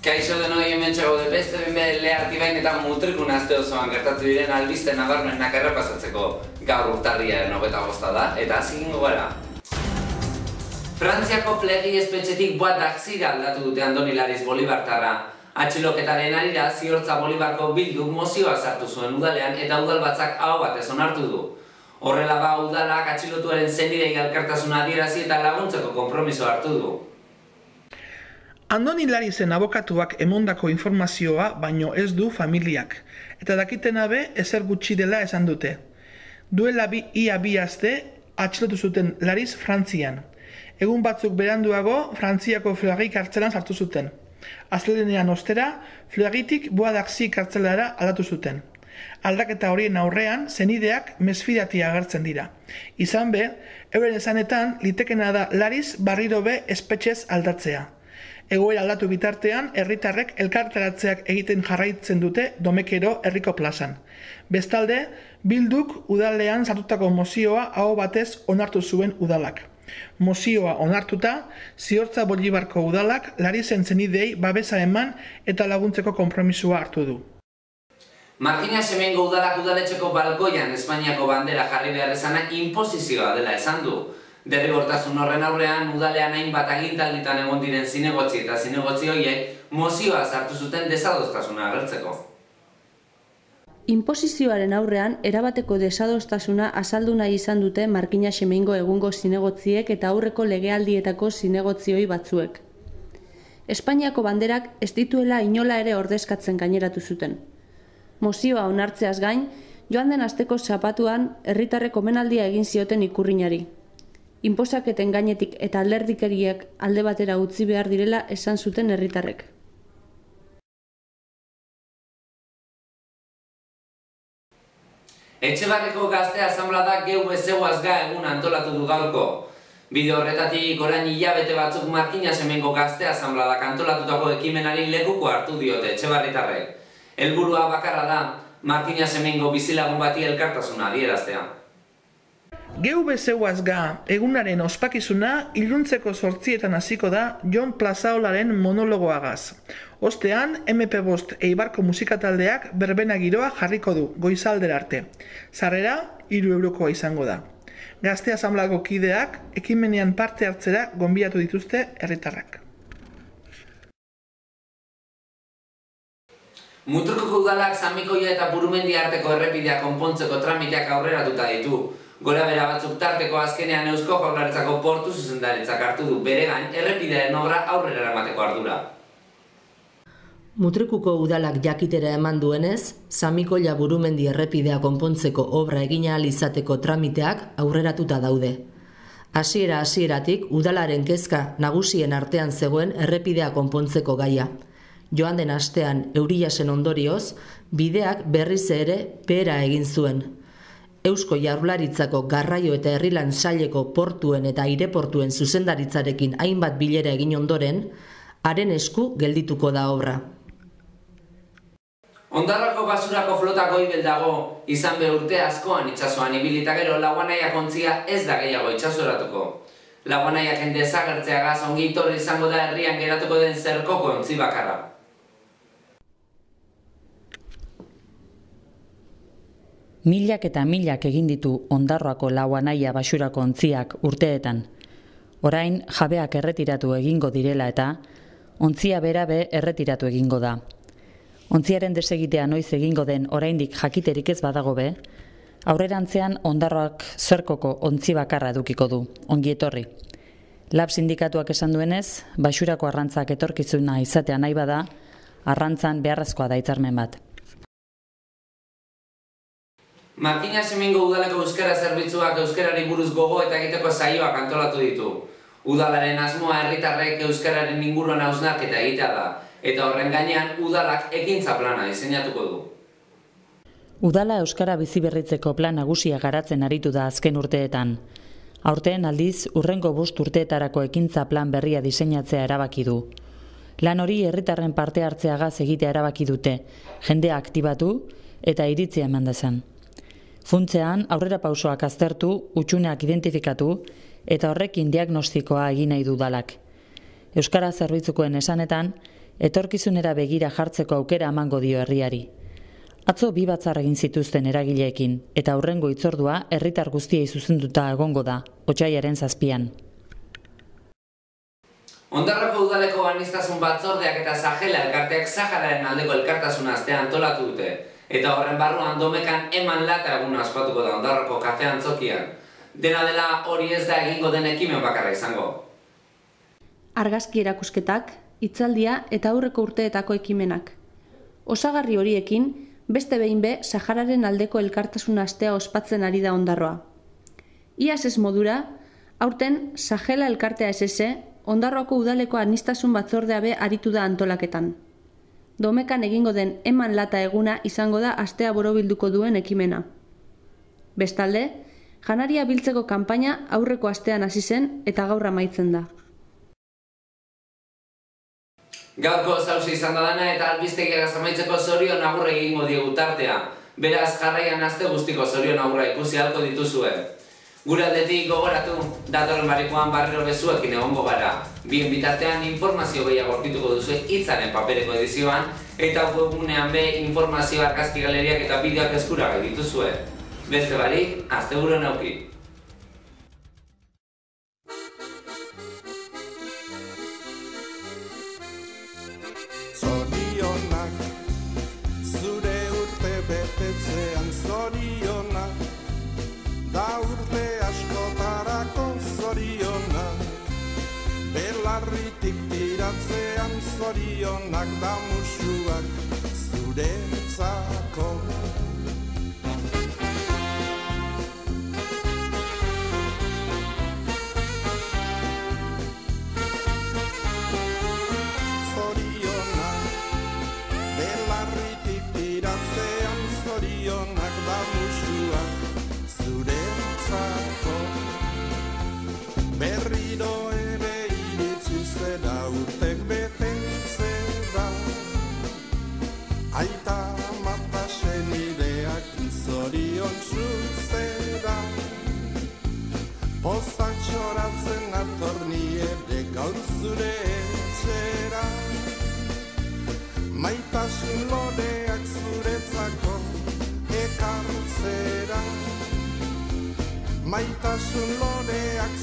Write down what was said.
Kaixo denoi hementxe gaude beste ben lehartibain eta mutrikun aste osoan gertatu diren albiste nabarmenak errepasatzeko gaur urtarriaren 25 da, eta hasi egingo gara. Frantziako Flegi espetxetik boatak zira aldatu dute Andoni Lariz bolibartarra. Atxiloketaren harira Ziortza Bolibarko Bilduk mozioa sartu zuen udalean eta udalbatzak aho batez onartu du. Horrela ba udalak atxilotuaren zenidei elkartasuna adierazi eta laguntzeko konpromiso hartu du. Andoni Larizen abokatuak emondako informazioa baino ez du familiak, eta dakitena be ezer gutxi dela esan dute. Duela ia bi aste atxilotu zuten Lariz Frantzian. Egun batzuk beranduago Frantziako Fleury kartzelan sartu zuten. Astelehenean ostera, Fleurytik Bois-d'Arcy kartzelara aldatu zuten. Aldaketa horien aurrean, senideak mesfidatia agertzen dira. Izan be, euren esanetan, litekena da Lariz barriro be espetxez aldatzea. Egoera aldatu bitartean, herritarrek elkarteratzeak egiten jarraitzen dute Domekero herriko plazan. Bestalde, Bilduk udalean sartutako mozioa aho batez onartu zuen udalak. Mozioa onartuta, Ziortza Bolibarko udalak Larizen zenidei babesa eman eta laguntzeko konpromisua hartu du. Martina Semengo udalak udaletxeko balkoian Espainiako bandera jarri behar ezana inposizioa dela esan du. Derrigortasun horren aurrean, udalean hainbat agintalditan egon diren zinegotzi eta zinegotzi horiek mozioa sartu zuten desadostasuna agertzeko. Inposizioaren aurrean, erabateko desadostasuna azaldu nahi izan dute Martina Semengo egungo zinegotziek eta aurreko legealdietako zinegotzioi batzuek. Espainiako banderak ez dituela inola ere ordezkatzen gaineratu zuten. Mozioa onartzeaz gain, joan den asteko zapatuan herritarrek omenaldia egin zioten ikurrinari. Inposaketen gainetik eta alderdikeriak alde batera utzi behar direla esan zuten herritarrek. Etxebarriko Gazte Asanbladak geu bezegoaz ga egun antolatu du gaurko. Bide horretatik orain hilabete batzuk Martina Semengo Gazte Asanbladak antolatutako ekimenari lekuko hartu diote etxebarritarrek. Helburua bakarra da, Martina Semengo bizilagun bati elkartasuna adieraztea. Geu bezegoaz ga egunaren ospakizuna iluntzeko 8 hasiko da Jon Plazaolaren monologoagaz. Ostean, MP5 Eibarko musikataldeak berbena giroa jarriko du, goizaldera arte. Sarrera, 3 eurokoa izango da. Gazte Asanblako kideak ekimenean parte hartzera gonbidatu dituzte herritarrak. Mutrikuko udalak Zamikoia eta Burumendia arteko errepidea konpontzeko tramiteak aurreratuta ditu. Gora bera batzuk tarteko azkenean Eusko Jaurlaritzako portu zuzendaritzak hartu du bere gain errepidearen obra aurrera eramateko ardura. Mutrikuko udalak jakitera eman duenez, Zamikoia Burumendi errepidea konpontzeko obra egin ahal izateko tramiteak aurreratuta daude. Hasieratik udalaren kezka nagusien artean zegoen errepidea konpontzeko gaia. Joan den astean euriasen ondorioz, bideak berriz ere behera egin zuen. Eusko Jaurlaritzako garraio eta herrilan saileko portuen eta aireportuen zuzendaritzarekin hainbat bilera egin ondoren, haren esku geldituko da obra. Ondarrako basurako flota goibel dago, izan be urte askoan itsasoan ibilita gero Laguanaiak ontzia ez da gehiago itsasoratuko. Laguanaiaken desagertzeagaz ongi etorri izango da herrian geratuko den zerkoko ontzi bakarra. Milak eta milak egin ditu Ondarroako Laguanaia basurako ontziak urteetan. Orain jabeak erretiratu egingo direla eta ontzia berabe erretiratu egingo da. Ontziaren desegitea noiz egingo den oraindik jakiterik ez badago be, aurrerantzean Ondarroak zerkoko ontzi bakarra edukiko du, ongi etorri. Lab sindikatuak esan duenez, basurako arrantzak etorkizuna izatea nahi bada, arrantzan beharrezkoa da hitzarmen bat. Martina Semengo udaleko euskara zerbitzuak euskarari buruz gogo eta egiteko saioak antolatu ditu. Udalaren asmoa herritarrek euskararen inguruan hausnarketa egitea da, eta horren gainean udalak ekintza plana diseinatuko du. Udala euskara biziberritzeko plan nagusia garatzen aritu da azken urteetan. Aurten aldiz, hurrengo 5 urteetarako ekintza plan berria diseinatzea erabaki du. Lan hori herritarren parte hartzeagaz egitea erabaki dute, jendea aktibatu eta iritzia eman dezan. Funtzean, aurrera pausoak aztertu, hutsuneak identifikatu eta horrekin diagnostikoa egin nahi du udalak. Euskara zerbitzukoen esanetan, etorkizunera begira jartzeko aukera emango dio herriari. Atzo 2 batzar egin zituzten eragileekin, eta aurrengo hitzordua herritar guztiei zuzenduta egongo da, otsailaren 7an. Ondarroko udaleko aniztasun batzordeak eta Sahela elkarteak Sahararen aldeko elkartasun astea antolatu dute, eta horren barruan Domekan eman lata eguna ospatuko da Ondarroko kafe antzokian. Dena dela hori ez da egingo den ekimen bakarra izango. Argazki erakusketak, hitzaldia eta aurreko urteetako ekimenak. Osagarri horiekin, beste behin Sahararen aldeko elkartasun astea ospatzen ari da Ondarroa. Iaz ez modura, aurten Sahela elkartea SS, Ondarroako udaleko aniztasun batzordea aritu da antolaketan. Domekan egingo den eman lata eguna izango da astea borobilduko duen ekimena. Bestalde, janaria biltzeko kanpaina aurreko astean hasi zen eta gaur amaitzen da. Gaurko zauzi izan da dana eta albistegiak amaitzeko zorion agurra egingo diegu tartea. Beraz, jarraian aste guztiko zorion agurra ikusi ahalko dituzue. Gure aldetik gogoratu, datorren barikoan barriro bezuekin egongo gara. Bien bitartean informazio gehiago aurkituko duzue hitzaren papereko edizioan, eta webgunean informazio argazki galeriak eta bideoak eskuragai dituzue. Beste barik, asteburu nauki. Zorionak, zure urte betetzean zorionak, da urte askotarako zorionak, belarritik tiratzean zorionak da musuak zuretzako. Zorionak da musuak zuretzako. Berriro ere iritsi zera urtek betetzera, aita mata senideak zorion zuzera. Pozak txoratzen atorni ere gaur zure etxera, maitasun loreak zuretzako ekartzera, maitasun loreak